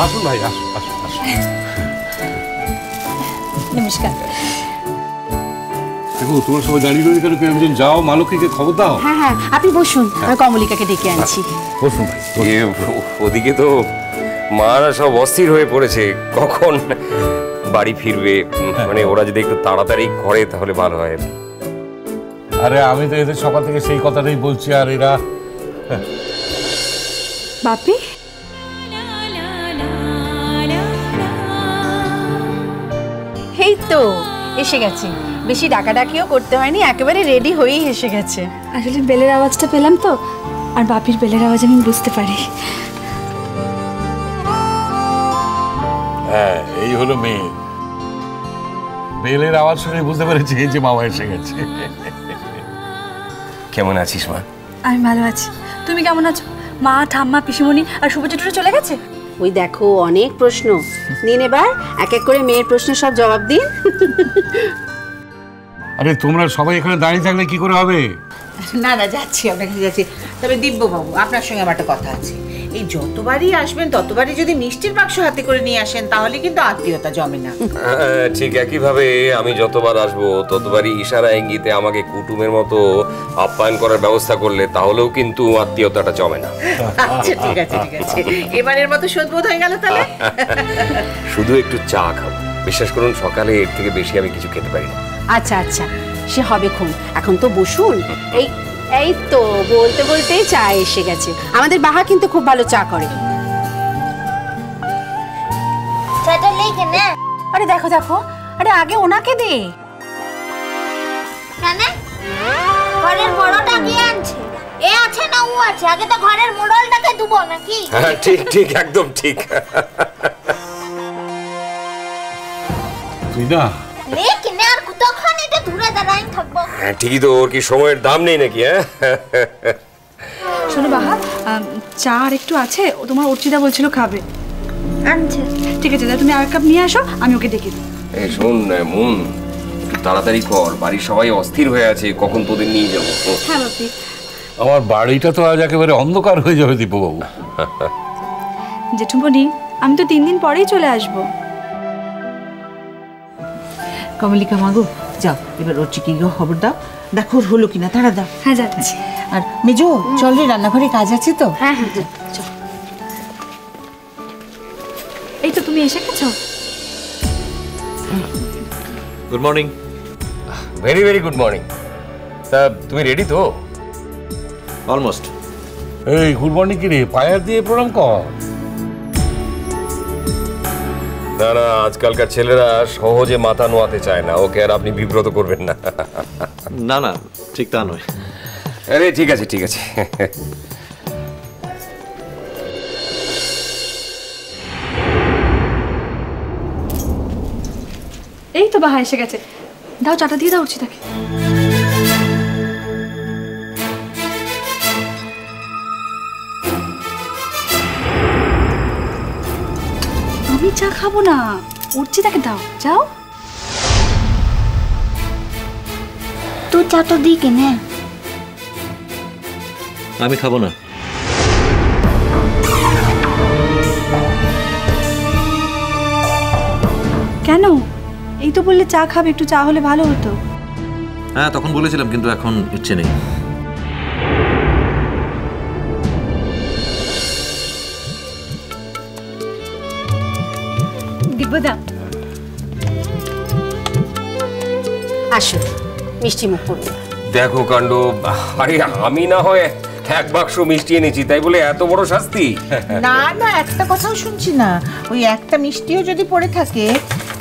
আসুন ভাই, আসুন আসুন আসুন। নমস্কার। দেখো তোমরা সবাই দাঁড়িয়ে রয়েছে কেন? কেউ একজন যাও, মা লক্ষ্মীকে খবর দাও। হ্যাঁ হ্যাঁ, আপনি বসুন, আমি কমলিকাকে ডেকে আনছি। বসুন ভাই। ওদিকে তো মারা সব অস্থির হয়ে পড়েছে, কখন বাড়ি ফিরবে। মানে ওরা যদি একটু তাড়াতাড়ি করে তাহলে ভালো হয়। আরে আমি তো এদের সকাল থেকে সেই কথাটাই বলছি, আর এরা বাপি, এই তো এসে গেছে। বেশি ডাকাডাকিও করতে হয়নি, একেবারে রেডি হয়েই এসে গেছে। আসলে বেলের আওয়াজটা পেলাম তো, আর বাপির বেলের আওয়াজ আমি বুঝতে পারি। হ্যাঁ, এই হলো মেয়ে। বেলের আওয়াজ শুনে বুঝতে পেরেছি এই যে মামা এসে গেছে। কেমন আছিস মা? আমি ভালো আছি, তুমি কেমন আছো? মা, ঠাম্মা, পিসিমণি আর শুভচিত্র চলে গেছে? ওই দেখো অনেক প্রশ্ন, নিন এবার এক এক করে মেয়ের প্রশ্নের সব জবাব দিন। আরে তোমরা সবাই এখানে দাঁড়িয়ে থাকলে কি করে হবে? না না, যাচ্ছি, আপনার কাছে যাচ্ছি। তবে দিব্যবাবু, আপনার সঙ্গে আমার একটা কথা আছে। এই যতবারই আসবেন ততবারই যদি মিষ্টির বাক্স হাতে করে নিয়ে আসেন, তাহলে কিন্তু আত্মীয়তা জমে না। ঠিক একইভাবে আমি যতবার আসবো ততবারই ইশারা ইঙ্গিতে আমাকে কুটুমের মতো আপ্যায়ন করার ব্যবস্থা করলে তাহলেও কিন্তু আত্মীয়তাটা জমে না। আচ্ছা ঠিক আছে ঠিক আছে, এবারের মতো শোধবোধ হয়ে গেল তাহলে। শুধু একটু চা খাবো, বিশ্বাস করুন সকালে এর থেকে বেশি আমি কিছু খেতে পারি না। আচ্ছা আচ্ছা, সে হবে খুন, এখন তো বসুন। এই এই তো বলতে বলতেই চা এসে গেছে। আমাদের বাহা কিন্তু খুব ভালো চা করে। চাটা লেগে না? আরে দেখো দেখো, আরে আগে ওনাকে দে। কেন? ঘরের বড়টা কি আনছে? এ আছে না ও আছে? আগে তো ঘরের মোড়লটাকে দুবো নাকি? হ্যাঁ ঠিক ঠিক, একদম ঠিক। তুই না লেকিন আর কতক্ষণ এটা দূরে দাঁড়াই থাকবো? হ্যাঁ ঠিকই তো, ওর কি সময়ের দাম নেই নাকি? হ্যাঁ শোনো বাহা, চা আর একটু আছে, ও তোমার অর্চিতা বলছিল খাবে। আনছে, ঠিক আছে, তুমি আর এক কাপ নিয়ে আসো, আমি ওকে ডেকে দিই। এই শোন মন, একটু তাড়াতাড়ি কর, বাড়ির সবাই অস্থির হয়ে আছে কখন তোদের নিয়ে যাবো। হ্যাঁ বাপি। আমার বাড়িটা তো আজ একেবারে অন্ধকার হয়ে যাবে দীপবাবু। জেঠুমণি, আমি তো 3 দিন পরেই চলে আসবো। কমলিকা মাগো, যাও এবার ওর চিকিকে খবর দাও, দেখো ওর হলো কিনা, তাড়া দাও। হ্যাঁ যাচ্ছি। আর মেজো, চল রে, রান্নাঘরে কাজ আছে তো। হ্যাঁ হ্যাঁ চল। এই তো তুমি এসে গেছো। Good morning. Very very good morning. তা তুমি রেডি তো? অলমোস্ট। এই গুড মর্নিং কি রে, পায়ের দিয়ে প্রণাম কর। না না, আজকালকার ছেলেরা সহজে মাথা নোয়াতে চায় না, ওকে আর আপনি বিব্রত করবেন না। না না, ঠিক তা নয়। আরে ঠিক আছে ঠিক আছে। এই তো বাহা এসে গেছে, দাও চাটা দিয়ে দাও অর্চিতাকে। আমি চা খাবো না, অর্চিতাকে দাও, যাও। তুই চা তো দি কেনে? আমি খাবো না। কেন? এই তো বললে চা খাবে, একটু চা হলে ভালো হতো। হ্যাঁ তখন বলেছিলাম, কিন্তু এখন ইচ্ছে নেই। দিব্যদা, আসুন মিষ্টি মুখ করুন। দেখো কাণ্ড, আরে আমি না হয় এক বাক্স মিষ্টি এনেছি, তাই বলে এত বড় শাস্তি? না না, একটা কথাও শুনছি না। ওই একটা মিষ্টিও যদি পড়ে থাকে,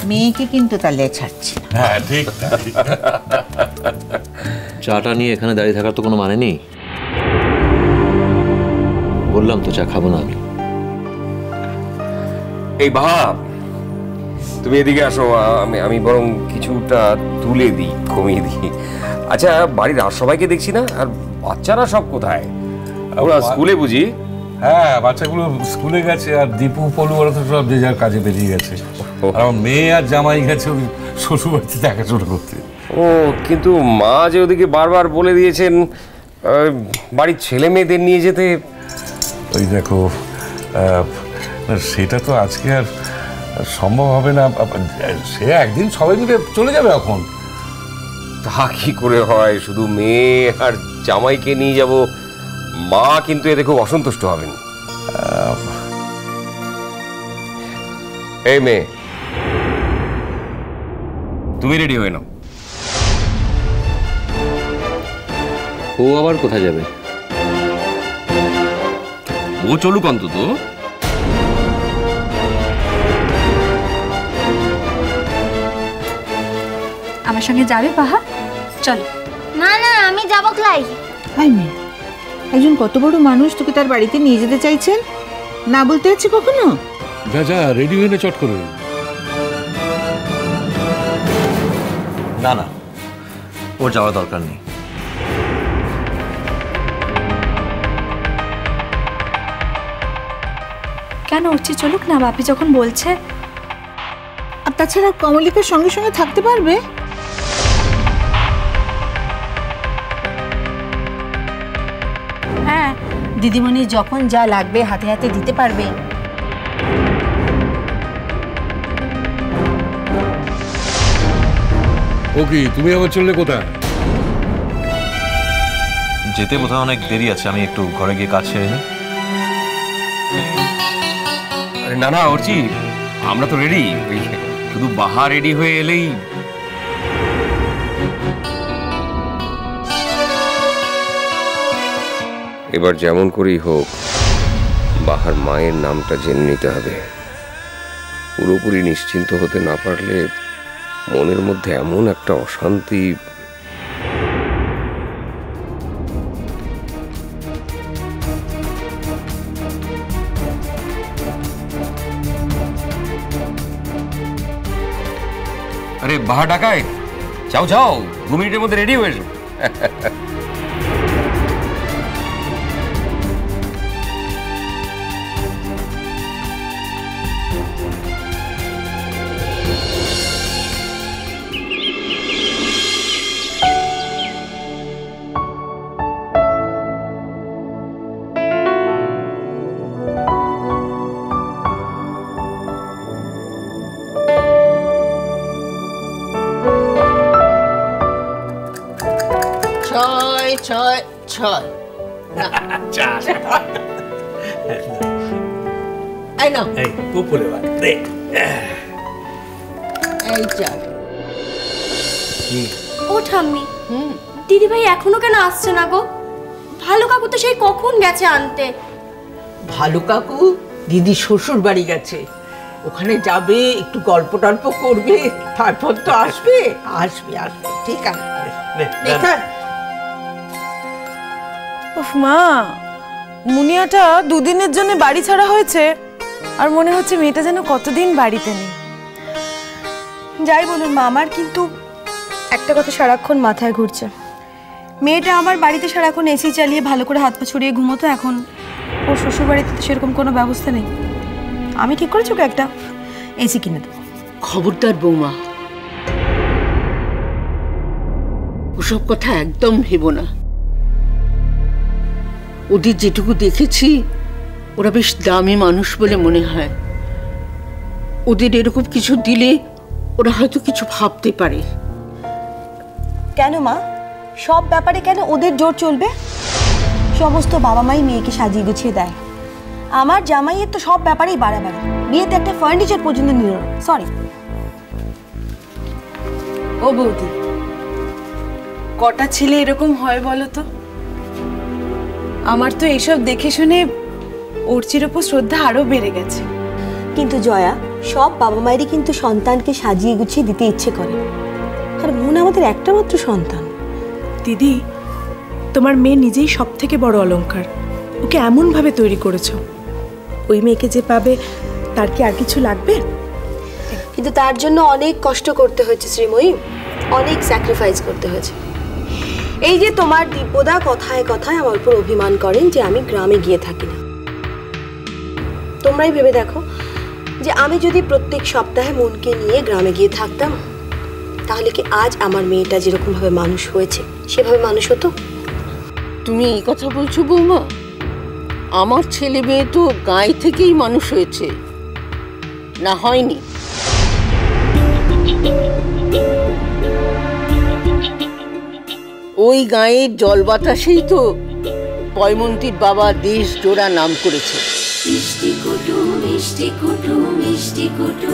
মেয়েকে কিন্তু তাহলে ছাড়ছি না। হ্যাঁ ঠিক। চাটা নিয়ে এখানে দাঁড়িয়ে থাকার তো কোনো মানে নেই। বললাম তো চা খাবো না আমি। এই ভাব, তুমি এদিকে আসো, আমি বরং কিছুটা তুলে দিই, কমিয়ে দিই। আচ্ছা, বাড়ির আর সবাইকে দেখছি না, আর বাচ্চারা সব কোথায়? ওরা স্কুলে বুঝি? হ্যাঁ, বাচ্চাগুলো স্কুলে গেছে, আর দীপু পলু ওরা তো সব যে যার কাজে বেরিয়ে গেছে। আর আমার মেয়ে আর জামাই গেছে ওই শ্বশুর বাড়িতে দেখাশোনা করতে। ও, কিন্তু মা যে ওদিকে বারবার বলে দিয়েছেন বাড়ির ছেলে মেয়েদের নিয়ে যেতে। ওই দেখো, সেটা তো আজকে আর সম্ভব হবে না। সে একদিন সবাই মিলে চলে যাবে এখন। তা কি করে হয়, শুধু মেয়ে আর জামাইকে নিয়ে যাব, মা কিন্তু এতে খুব অসন্তুষ্ট হবেন। এই মেয়ে, তুমি রেডি হয়ে নাও। ও আবার কোথায় যাবে? ও চলুক অন্তত। আমার সঙ্গে যাবে বাহা? চলো। না না, আমি যাবো ক্লাই। হাই মেয়ে, একজন কত বড় মানুষ তোকে তার বাড়িতে নিয়ে যেতে চাইছেন, না বলতে আছে কখনো? যা যা, রেডি হয়ে নে চট করে। না না, ওর যাওয়ার দরকার নেই। কেন উঠছি, চলুক না, বাপি যখন বলছে। আর তাছাড়া কমলিকার সঙ্গে সঙ্গে থাকতে পারবে? হ্যাঁ, দিদিমণি যখন যা লাগবে হাতে হাতে দিতে পারবে। ও কি, তুমি আবার চললে কোথায়? যেতে বোধহয় অনেক দেরি আছে, আমি একটু ঘরে গিয়ে কাজ সেরে নিই। আরে না না অর্চি, আমরা তো রেডি, শুধু বাহা রেডি হয়ে এলেই। এবার যেমন করেই হোক বাহার মায়ের নামটা জেনে নিতে হবে। পুরোপুরি নিশ্চিন্ত হতে না পারলে মনের মধ্যে এমন একটা অশান্তি। আরে বাহা ডাকায়, যাও যাও, 2 মিনিটের মধ্যে রেডি হয়ে এসো। ছয় ছয় ছয়। এই নাও, এই উপরে বাদ দে। এই চার। ও ঠাম্মি, দিদি ভাই এখনো কেন আসছে না গো? ভালো কাকু তো সেই কখন গেছে আনতে। ভালো কাকু দিদি শ্বশুর বাড়ি গেছে, ওখানে যাবে, একটু গল্প টল্প করবে, তারপর তো আসবে। আসবে আসবে, ঠিক আছে। দেখা উফ মা, মুনিয়াটা 2 দিনের জন্য বাড়ি ছাড়া হয়েছে, আর মনে হচ্ছে মেয়েটা যেন কতদিন বাড়িতে নেই। যাই বলুন মা, আমার কিন্তু একটা কথা সারাক্ষণ মাথায় ঘুরছে। মেয়েটা আমার বাড়িতে সারাক্ষণ এসি চালিয়ে ভালো করে হাত পা ছড়িয়ে ঘুমোতো, এখন ওর শ্বশুর বাড়িতে তো সেরকম কোনো ব্যবস্থা নেই। আমি ঠিক করেছি ওকে একটা এসি কিনে দেবো। খবরদার বৌমা, ওসব কথা একদম ভেবো না। ওদের যেটুকু দেখেছি, ওরা বেশ দামি মানুষ বলে মনে হয়। ওদের এরকম কিছু দিলে ওরা হয়তো কিছু ভাবতে পারে। কেন মা, সব ব্যাপারে কেন ওদের জোর চলবে? সমস্ত বাবা মাই মেয়েকে সাজিয়ে গুছিয়ে দেয়। আমার জামাইয়ের তো সব ব্যাপারেই বাড়াবাড়ি, বিয়েতে একটা ফার্নিচার পর্যন্ত নিল না। সরি। ও বৌদি, কটা ছেলে এরকম হয় বলো তো? আমার তো এইসব দেখে শুনে অর্চির ওপর শ্রদ্ধা আরো বেড়ে গেছে। কিন্তু জয়া, সব বাবা মায়েরই কিন্তু সন্তানকে সাজিয়ে গুছিয়ে দিতে ইচ্ছে করে, আর বোন আমাদের একটা মাত্র সন্তান। দিদি, তোমার মেয়ে নিজেই সব থেকে বড় অলংকার। ওকে এমনভাবে তৈরি করেছো, ওই মেয়েকে যে পাবে তার কি আর কিছু লাগবে? কিন্তু তার জন্য অনেক কষ্ট করতে হয়েছে শ্রীময়ী, অনেক স্যাক্রিফাইস করতে হয়েছে। এই যে তোমার দিব্যদা কথায় কথায় আমার উপর অভিমান করেন যে আমি গ্রামে গিয়ে থাকি না। তোমরাই ভেবে দেখো যে আমি যদি প্রত্যেক সপ্তাহে মনকে নিয়ে গ্রামে গিয়ে থাকতাম, তাহলে কি আজ আমার মেয়েটা যেরকম ভাবে মানুষ হয়েছে সেভাবে মানুষ হতো? তুমি এই কথা বলছো বৌমা? আমার ছেলে মেয়ে তো গাঁয়ে থেকেই মানুষ হয়েছে, না হয়নি? ওই গাঁয়ের জল বাতাসেই তো পয়মন্তীর বাবা দেশ জোড়া নাম করেছে। মিষ্টি কুটু মিষ্টি কুটু মিষ্টি কুটু।